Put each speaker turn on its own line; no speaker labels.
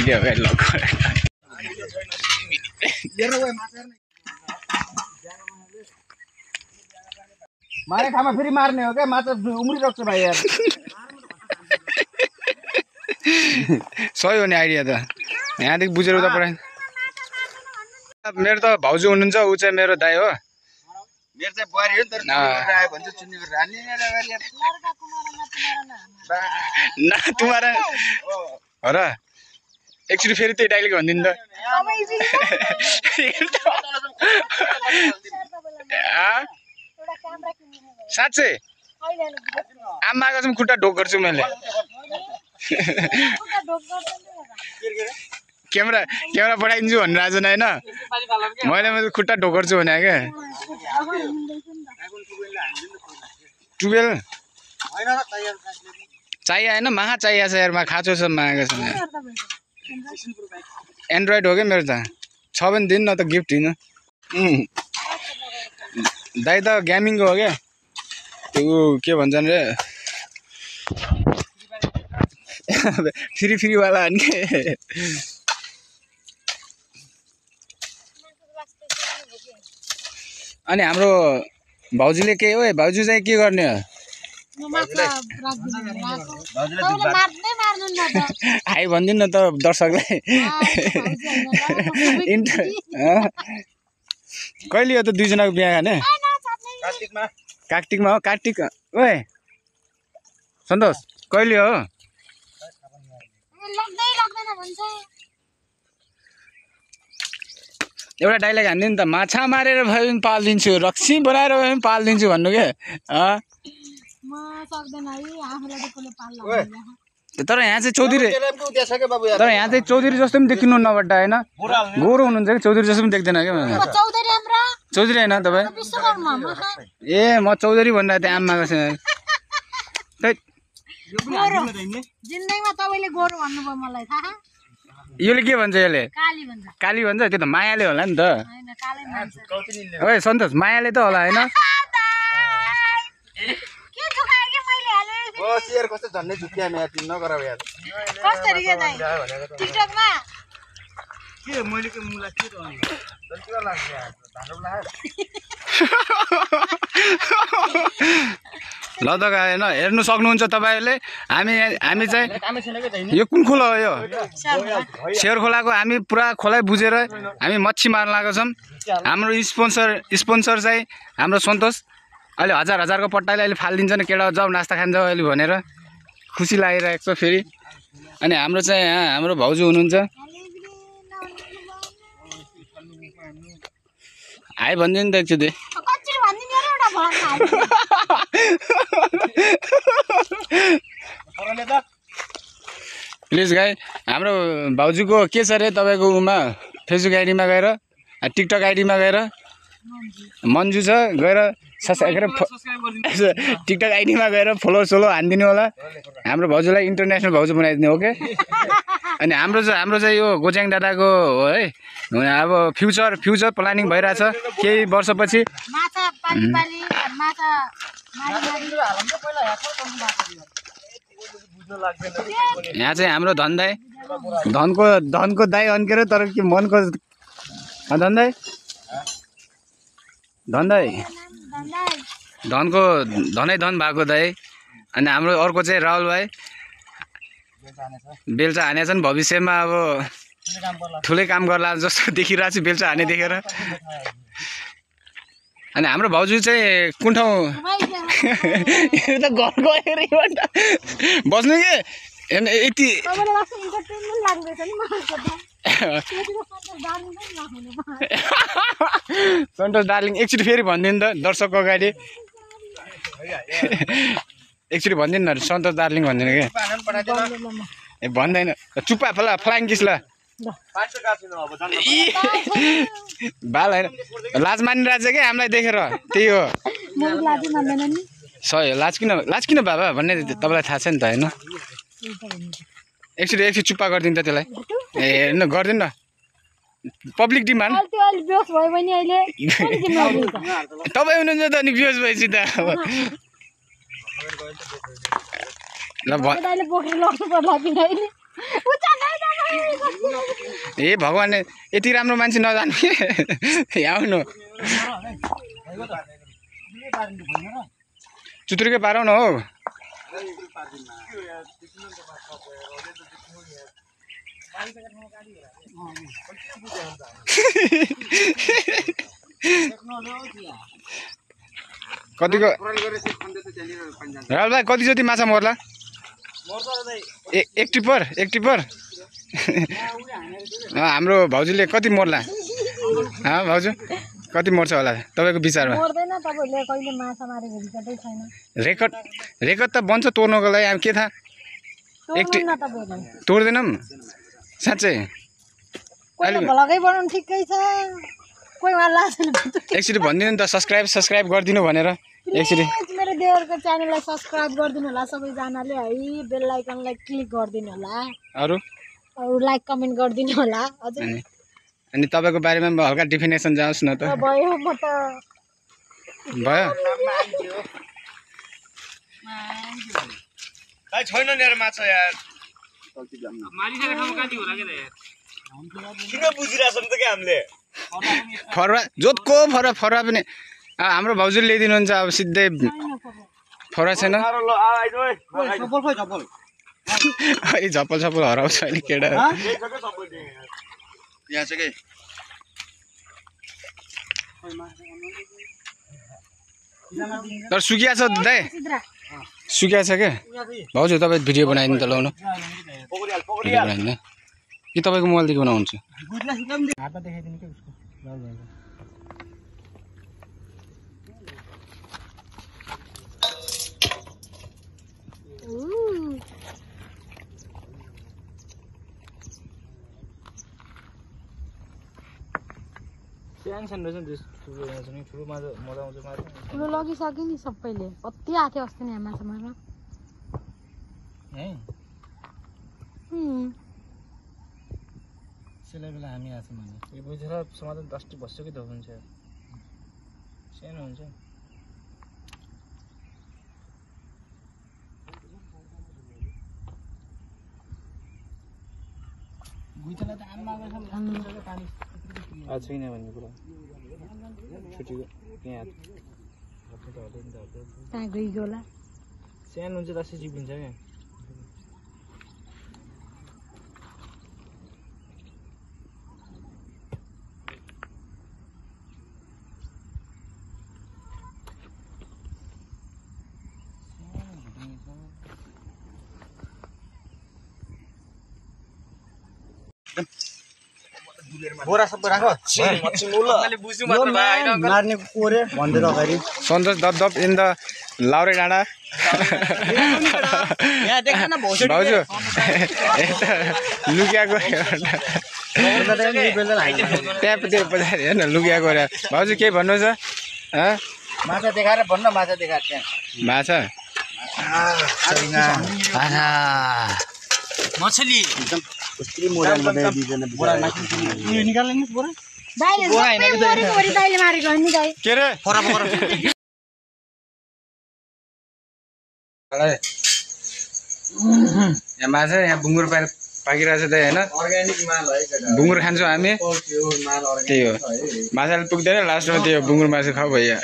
video
मारे ठाउँमा फेरि मार्ने हो क्या माछा उम्रिरहेको छ भाइ यार
सही हो नि आइडिया त यहाँदेखि बुझेर उता पठाइ मेरो त भाउजू हुनुहुन्छ ऊ चाहिँ मेरो दाइ हो
मेरो चाहिँ बुहारी हो तर आयो भन्छ चुन्नी गरेर हाल्ने
ना तुम्हारा हो र एकचोटि फेरि त्यही डाइलेग भनिदिनु त साँच्चै आमाको चाहिँ खुट्टा ढोक गर्छु मैले क्यामेरा पठाइदिन्छु भनेर आज होइन मैले खुट्टा ढोक गर्छु भने क्या 12 चाहियो होइन महा चाहिएको छ यारमा खाँचो छ मागेको छ एन्ड्रोइड हो क्या मेरो त छ भने दिन न त गिफ्ट दिनु दाइ त गेमिङको हो क्या त्यो के भन्छन् रे फ्री वाला अनि के अनि हाम्रो भाउजूले के हो भाउजू चाहिँ के गर्ने हो हाई भनिदिनु न त दर्शकलाई कहिले हो त दुईजनाको बिहा खाने कार्तिकमा हो कार्तिक ओए सन्तोष कहिले हो एउटा डाइलग हान्दिनु नि त माछा मारेर भए पनि पालिदिन्छु रक्सी बनाएर भए पनि पालिदिन्छु भन्नु के तर यहाँ चाहिँ चौधरी जस्तो पनि देखिनु नबट्टा होइन गोरो हुनुहुन्छ कि चौधरी जस्तो पनि देख्दैन क्या चौधरी होइन तपाईँ ए म चौधरी भनेर त्यहाँ आमाको योले के भन्छ यसले काली भन्छ त्यो त मायाले होला नि त ओए सन्तोष मायाले त होला होइन
कस्तो झन्डै झुक्किया यार तिमी नगर यार के मैले के मुला के
ल त होइन हेर्नु सक्नुहुन्छ तपाईँहरूले हामी चाहिँ यो कुन खोला हो यो शेर खोलाको हामी पुरा खोला बुझेर हामी मच्छी मार्न लागेको छौँ हाम्रो स्पोन्सर चाहिँ हाम्रो सन्तोष अहिले हजारको पट्टाले अहिले फालिदिन्छ नि केटा जाऊ नास्ता खान जाऊ अहिले भनेर खुसी लागिरहेको छ फेरि अनि हाम्रो चाहिँ हाम्रो भाउजू हुनुहुन्छ हाई भनिदिनु नि त एकचोटि प्लिज गाई हाम्रो भाउजूको के छ अरे तपाईँको उमा फेसबुक आइडीमा गएर टिकटक आइडीमा गएर मन्जु छ गएर टिकटक आइडीमा गएर फलो हानिदिनु होला हाम्रो भाउजूलाई इन्टरनेसनल भाउजू बनाइदिने हो के अनि हाम्रो चाहिँ यो गोज्याङ दादाको हो है अब फ्युचर प्लानिङ भइरहेछ केही वर्षपछि यहाँ चाहिँ हाम्रो धनको दाइ अन्केर तर के मनको धन दाइ धनको धनै धन भएको दाइ अनि हाम्रो अर्को चाहिँ राहुल भाइ बेल्चा हानेछन् भविष्यमा अब ठुलै काम गर्ला जस्तो देखिरहेको छु बेल्चा हाने देखेर अनि हाम्रो भाउजू चाहिँ कुन ठाउँ त घरको बस्नु के यति सन्तोष डार्लिङ एकचोटि फेरि भनिदिनु त दर्शकको अगाडि एकचोटि भनिदिनु न सन्तोष डार्लिङ भनिदिनु के ए भन्दैन चुप्पा फ्लाइङ किस ल बाल होइन लाज मानिरहेछ क्या हामीलाई देखेर त्यही हो सही हो लाज किन बाबा भन्ने तपाईँलाई थाहा छ नि त होइन एकचोटि चुप्पा गरिदिनु त त्यसलाई ए हेर्नु गरिदिनु न पब्लिक डिमान्ड तपाईँ हुनुहुन्छ त अनि बेहोस भएपछि त ल ए भगवान् यति राम्रो मान्छे नजानु के आउनु चुत्रुकै पारौ न हो कतिको राहुल भाइ कति जति माछा मर्ला एक टिपर हाम्रो भाउजूले कति मर्ला भाउजू कति मर्छ होला तपाईँको विचारमा रेकर्ड त बन्छ तोड्नको लागि अब के थाहा तोड्दैनौँ साँच्चै एकचोटि भनिदिनु नि त सब्सक्राइब गरिदिनु भनेर एकचोटि
मेरो देवरको च्यानललाई सब्सक्राइब गरिदिनु होला सबैजनाले है बेल आइकनलाई क्लिक गरिदिनु होला
अरू
लाइक कमेन्ट गरिदिनु होला हजुर
अनि तपाईँको बारेमा हल्का डेफिनेसन जाओस् न त
भयो म त
भयो
भाइ छैन नि यार माछा यार
मारिसकेको ठाउँमा कति होला के त यार
किन बुझिरहेछौँ त के हामीले
फरुवा जोतको फरुवा पनि हाम्रो भाउजूले ल्याइदिनुहुन्छ अब सिधै फरुवा छैन अहिले झप्पल हराउँछ अहिले केटा
यहाँ छ के
तर सुकिया छ दाइ सुकिया छ क्या भाउजू तपाईँ भिडियो बनाइदिनु त लाउनु भिडियो बनाइदिनु कि तपाईँको मोबाइलदेखि बनाउनुहुन्छ
ठुलो लगिसक्यो नि सबैले कति आएको थियो अस्ति नि यहाँ माछा मार्न
बेला हामी आएको भने यो बुझेर समाधान 10 बस्यो कि हुन्छ सानो हुन्छ गुइथला त आम्मा पानी छैन भन्ने कुरा छुटेको यहाँ
कहाँ गइगयो होला
सानो हुन्छ दसैँ जिबिन्छ क्या
बोरा सबै राख मार्ने कोरे भन्दै अगाडि
सन्तोष दप इन द लाउरे डाँडा भाउजू लुकियाको ट्यापतिर पछाडि हेर्न लुकियाको भाउजू केही भन्नु छ
माछा देखाएर भन्न माछा देखाएर त्यहाँ
माछा
मछली
कति मोडल बनाइदिदैन बोरा माथि यो निकाल्नु बोरा
दाइले मरेको भरि दाइले मारेको हो नि दाइ
के रे यहाँ माछा यहाँ बुङ्गुर पाकिरहेछ त होइन
अर्ग्यानिक माल है
बुङ्गुर खान्छौँ हामी
त्यो माल
त्यही हो माछाले पुग्दैन लास्टमा त्यो बुङ्गुर मासु खाऊ भइया